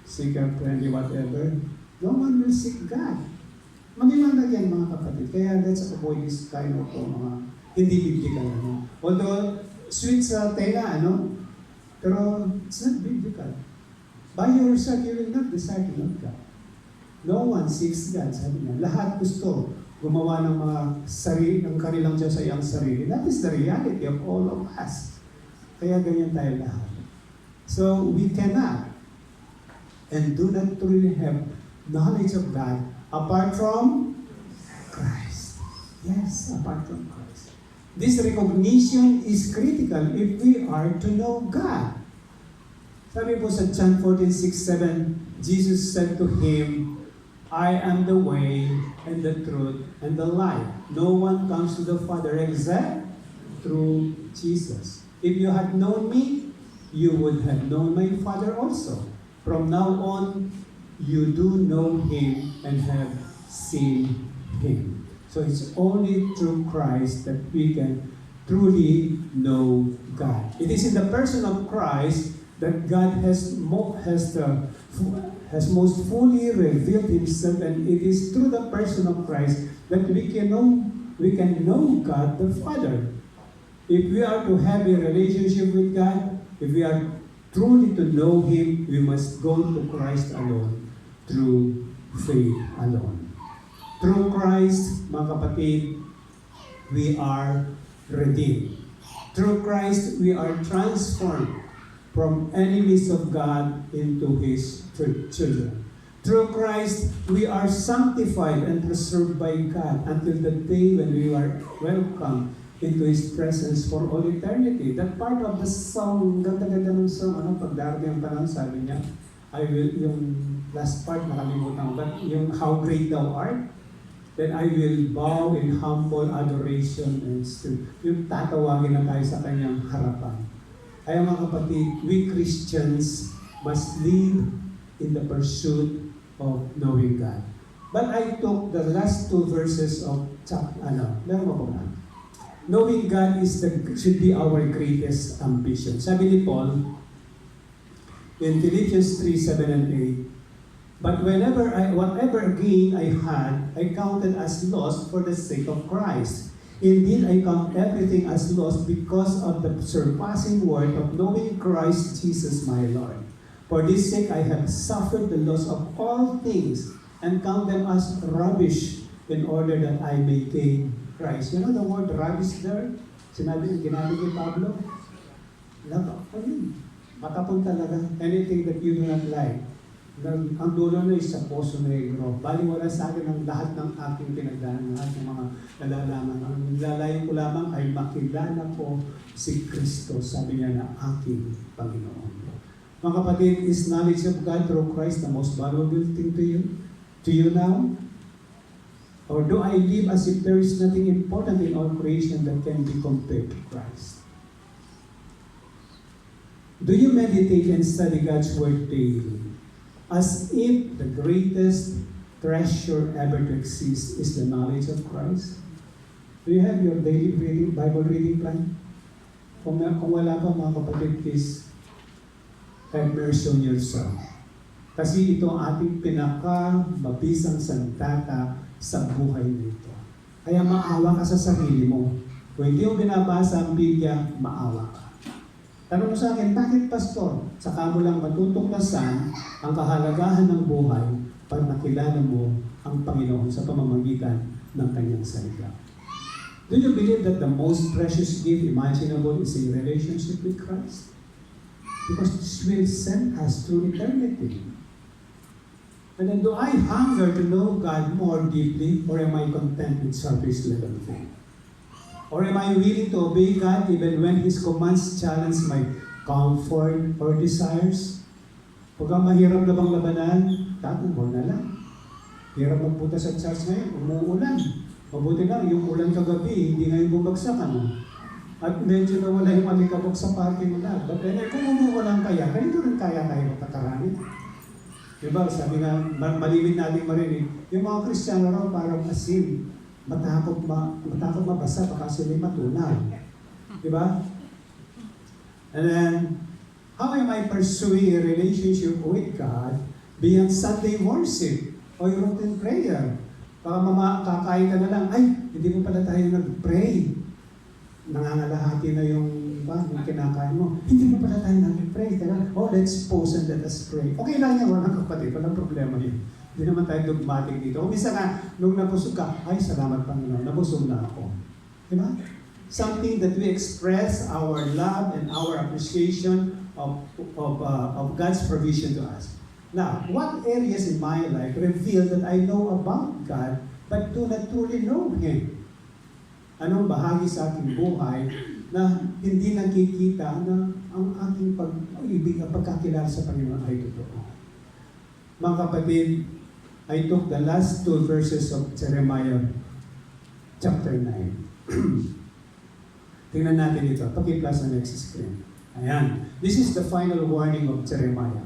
seeker friendly, whatever. No one will seek God. Mag-iwanda yan, mga kapatid. Kaya let's avoid this kind of mga hindi biblical. Although, sweet sa tenga, pero it's not biblical. By yourself, you will not desire to know God. No one seeks God, sabi niya. Lahat gusto gumawa ng mga ng kanilang Diyos ay ang sarili. That is the reality of all of us. Kaya ganyan tayo lahat. So, we cannot and do not truly have knowledge of God apart from Christ. Yes, apart from Christ. This recognition is critical if we are to know God. Sabi po sa John 14:6-7, Jesus said to him, I am the way and the truth and the life. No one comes to the Father except through Jesus. If you had known me, you would have known my Father also. From now on, you do know him and have seen him. So it's only through Christ that we can truly know God. It is in the person of Christ that God has most fully revealed himself, and it is through the person of Christ that we can know God the Father. If we are to have a relationship with God, if we are truly to know him, we must go to Christ alone, through faith alone. Through Christ, mga kapatid, we are redeemed. Through Christ, we are transformed from enemies of God into his children. Through Christ, we are sanctified and preserved by God until the day when we are welcomed into his presence for all eternity. That part of the song, ganda-ganda ng song, pag darating ang panahon, sabi niya, yung last part, nakalimutan ko, but yung how great thou art, then I will bow in humble adoration and still. Yung tatawagin na tayo sa kanyang harapan. Kaya mga kapatid, we Christians must live in the pursuit of knowing God. But I took the last two verses of meron mo ba? Knowing God should be our greatest ambition. Sabi ni Paul, in Philippians 3:7 and 8, but whatever gain I had, I counted as loss for the sake of Christ. Indeed, I count everything as loss because of the surpassing worth of knowing Christ Jesus my Lord. For this sake I have suffered the loss of all things and count them as rubbish in order that I may gain Christ. You know the word rubbish there? Ginamit ni Pablo? Matapon talaga. Anything that you do not like. Ang dulo na is sa Poso Negro. Baliwala sa akin ang lahat ng aking pinagdaanan, lahat ng mga nalalaman. Ang nilalayo ko lamang ay makilala ko si Kristo, sabi niya na aking Panginoon. Mga kapatid, is knowledge of God through Christ the most valuable thing to you? To you now? Or do I live as if there is nothing important in all creation that can be compared to Christ? Do you meditate and study God's Word daily? As if the greatest treasure ever to exist is the knowledge of Christ? Do you have your daily Bible reading plan? Kung wala pa mga kapatid, please have mercy on yourself. Kasi ito ang ating pinaka-mabisang sandata sa buhay nito. Kaya maawa ka sa sarili mo. Kung hindi mo binabasa ang Biblia, maawa ka. Tanong mo sa akin, bakit pastor? Saka mo lang matutuklasan ang kahalagahan ng buhay para nakilala mo ang Panginoon sa pamamagitan ng kanyang salita. Do you believe that the most precious gift imaginable is a relationship with Christ? Because this will send us through eternity. And then do I hunger to know God more deeply, or am I content with surface level things? Or am I willing to obey God even when His commands challenge my comfort or desires? Pagka mahirap na bang labanan, mo na lang. Hirap magpunta sa church ngayon, umuulan. Mabuti lang, yung ulan kagabi, hindi ngayon bumagsak. At medyo nawala yung alikabok sa parking lot. But then, kung umuulan kaya, ganito rin kaya tayo magkakarami. Diba, sabi nga, malimit natin marinig, yung mga Kristiyano raw parang asin. Matakot mabasa, baka sila matunaw. Diba? And then, how am I pursuing a relationship with God beyond Sunday worship or routine prayer? Baka kakain ka na lang, ay, hindi mo pala tayo nag-pray. Nangangalahati na yung kinakain mo. Hindi mo pala tayo nag-pray. Oh, let's pause and let us pray. Okay lang yan, walang kapatid, walang problema yun. Hindi naman tayo dogmatic dito. Kung minsan nga, nung nabusog ka, ay, salamat Panginoon, nabusog na ako. Diba? Something that we express our love and our appreciation of God's provision to us. Now, what areas in my life reveal that I know about God but do not truly know Him? Anong bahagi sa aking buhay na hindi nakikita na ang aking pag-ibig at pagkakilala sa Panginoon ay totoo? Mga kapatid, I took the last 2 verses of Jeremiah chapter 9. Tingnan natin ito. Paki-plus ang next screen. Ayan. This is the final warning of Jeremiah.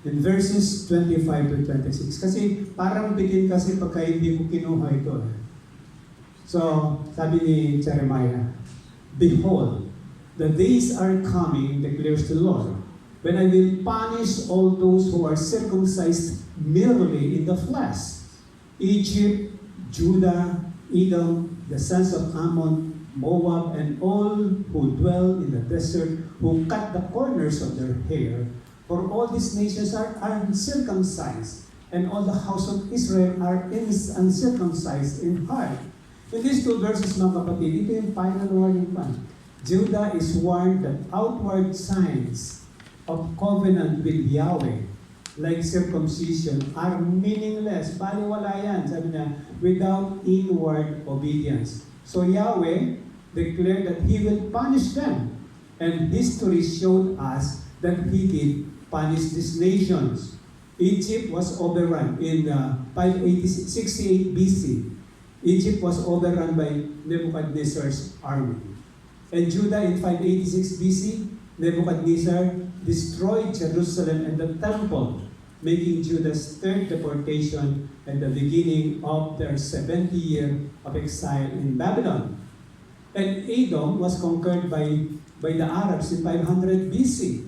In verses 25 to 26. Kasi parang bitin kasi pagka hindi ko kinuha ito. So, sabi ni Jeremiah, "Behold, the days are coming, declares the Lord, when I will punish all those who are circumcised merely in the flesh. Egypt, Judah, Edom, the sons of Ammon, Moab, and all who dwell in the desert, who cut the corners of their hair. For all these nations are uncircumcised, and all the house of Israel are uncircumcised in heart." In these 2 verses, mga kapatid, ito yung final warning pa. Judah is warned that outward signs of covenant with Yahweh, like circumcision, are meaningless. Baliwala yan, sabi niya, without inward obedience. So Yahweh declared that He will punish them. And history showed us that He did punish these nations. Egypt was overrun in 568 BC. Egypt was overrun by Nebuchadnezzar's army. And Judah in 586 BC, Nebuchadnezzar destroyed Jerusalem and the temple, making Judah's third deportation and the beginning of their 70 year of exile in Babylon. And Edom was conquered by the Arabs in 500 BC.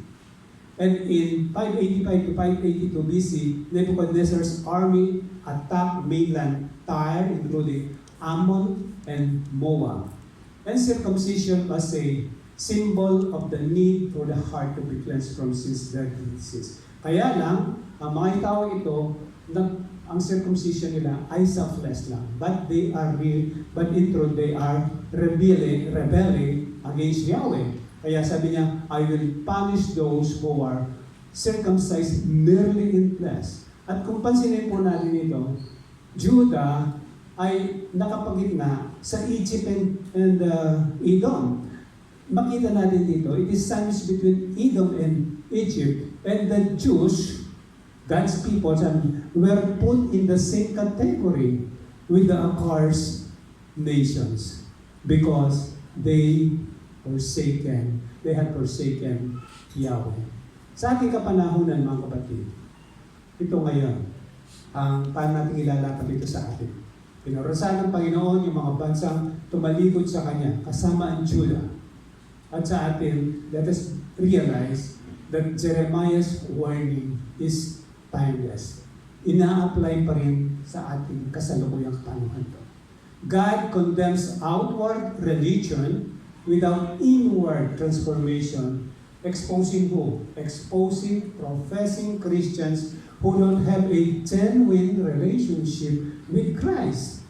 And in 585 to 582 BC, Nebuchadnezzar's army attacked mainland Tyre, including Ammon and Moab. And circumcision was a symbol of the need for the heart to be cleansed from sin's dirty disease. Kaya lang, ang mga tao ito, ang circumcision nila ay sa flesh lang. But they are real, but in truth, they are rebelling against Yahweh. Kaya sabi niya, I will punish those who are circumcised merely in flesh. At kung pansinin po natin ito, Judah ay nakapagitna sa Egypt and Edom. Makita natin dito, it is sandwiched between Edom and Egypt, and the Jews, God's people, were put in the same category with the accursed nations because they had forsaken Yahweh. Sa ating kapanahunan, mga kapatid, ito ngayon, ang paano natin ilalakad dito sa atin. Pinarasan ng Panginoon yung mga bansang tumalikod sa Kanya, kasama ang Judah. At sa atin, let us realize that Jeremiah's warning is timeless. Ina-apply pa rin sa ating kasalukuyang panahon to. God condemns outward religion without inward transformation, exposing who? Exposing professing Christians who don't have a genuine relationship with Christ.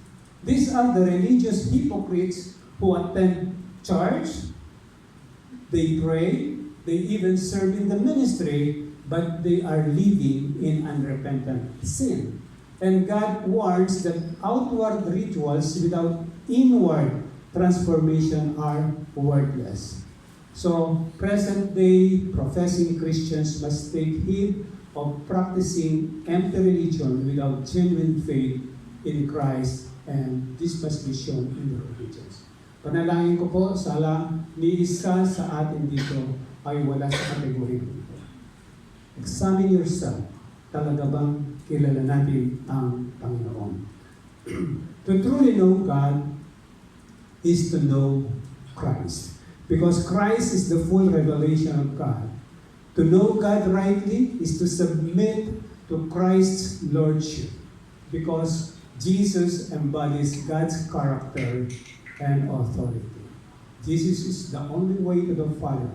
These are the religious hypocrites who attend church, they pray, they even serve in the ministry, but they are living in unrepentant sin. And God warns that outward rituals without inward transformation are worthless. So, present-day professing Christians must take heed of practicing empty religion without genuine faith in Christ, and this must be shown in the religions. Panalangin ko po, sala ni isa sa atin dito ay wala sa kategorya dito. Examine yourself. Talaga bang kilala natin ang Panginoon? To truly know God is to know Christ. Because Christ is the full revelation of God. To know God rightly is to submit to Christ's Lordship. Because Jesus embodies God's character and authority. Jesus is the only way to the Father.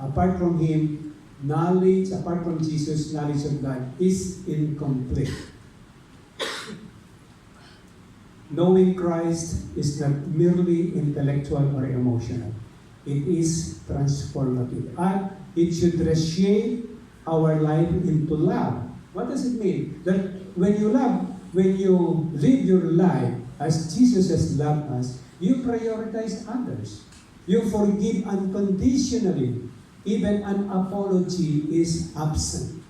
Apart from Him, apart from Jesus, knowledge of God is incomplete. Knowing Christ is not merely intellectual or emotional. It is transformative. And it should reshape our life into love. What does it mean? That when you love, when you live your life as Jesus has loved us, you prioritize others. You forgive unconditionally. Even an apology is absent.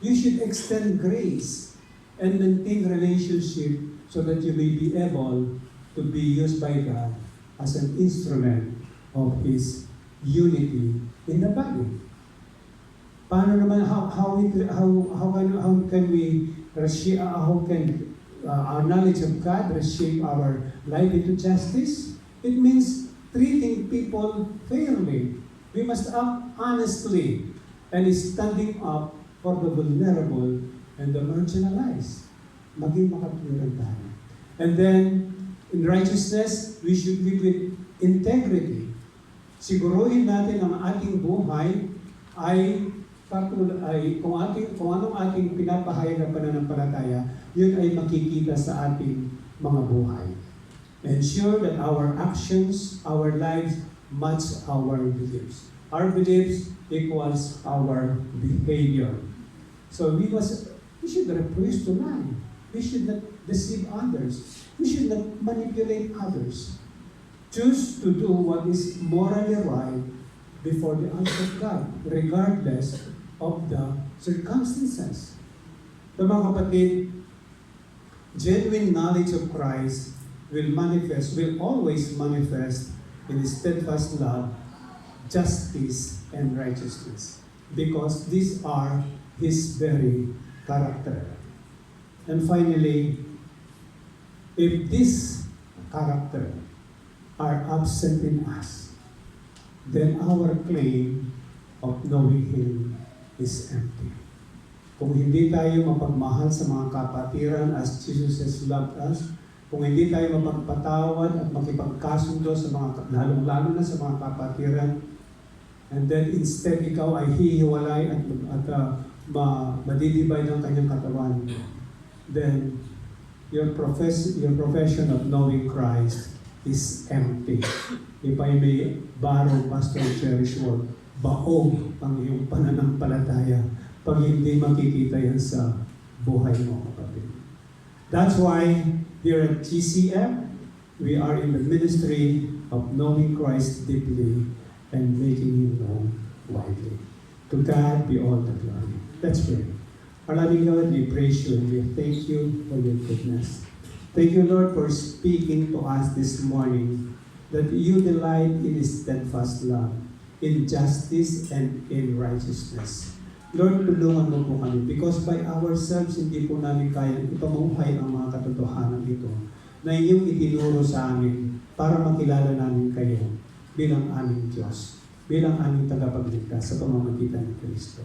You should extend grace and maintain relationship so that you may be able to be used by God as an instrument of His unity in the body. Paano naman, how can we reshape, how can our knowledge of God reshape our life into justice? It means treating people fairly. We must act honestly and standing up for the vulnerable and the marginalized. Maging makatwiran tayo. And then, in righteousness, we should live with integrity. Siguruhin natin ang ating buhay ay kung anong ating pinapahayag na pananampalataya, yun ay makikita sa ating mga buhay. Ensure that our actions, our lives, match our beliefs. Our beliefs equals our behavior. So we should refuse to lie. We should not deceive others. We should not manipulate others. Choose to do what is morally right before the eyes of God, regardless of the circumstances. So mga kapatid, genuine knowledge of Christ will always manifest in steadfast love, justice, and righteousness. Because these are His very character. And finally, if this character are absent in us, then our claim of knowing Him is empty. Kung hindi tayo mapagmahal sa mga kapatiran as Jesus has loved us, kung hindi tayo mapagpatawad at makipagkasundo sa mga, lalong-lalo na sa mga kapatiran, and then instead ikaw ay hihiwalay at madidivide ang kanyang katawan, then your profession of knowing Christ is empty. If I may borrow Pastor Cherish word, baog ang iyong pananampalataya pag hindi makikita yan sa buhay mo, kapatid. That's why here at GCF, we are in the ministry of knowing Christ deeply and making Him known widely. To God be all the glory. Let's pray. Our loving Lord, we praise You and we thank You for Your goodness. Thank You, Lord, for speaking to us this morning that You delight in steadfast love, in justice, and in righteousness. Lord, tulungan mo po kami because by ourselves hindi po namin kaya ipamuhay ang mga katotohanan ito na Inyong itinuro sa amin para makilala namin Kayo bilang aming Diyos, bilang aming tagapagligtas sa pamamagitan ni Kristo.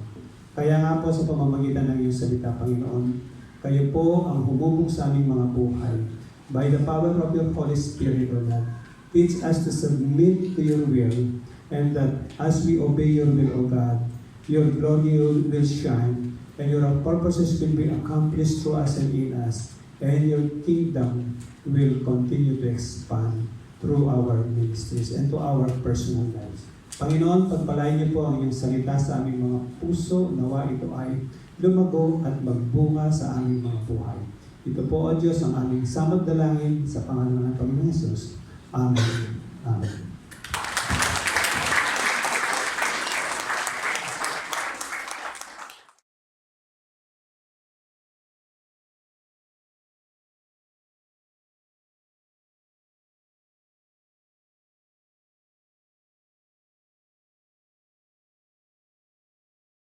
Kaya nga po sa pamamagitan ng iyong salita, Panginoon, Kayo po ang humubog sa aming mga buhay. By the power of Your Holy Spirit, O Lord, teach us to submit to Your will, and that as we obey Your will, O God, Your glory will shine, and Your purposes will be accomplished through us and in us, and Your kingdom will continue to expand through our ministries and to our personal lives. Panginoon, pagpalain Niyo po ang iyong salita sa aming mga puso, nawa ito ay lumago at magbunga sa aming mga buhay. Ito po, O Diyos, ang aming samad dalangin sa pangalan ng Panginoon Hesus. Amen. Amen.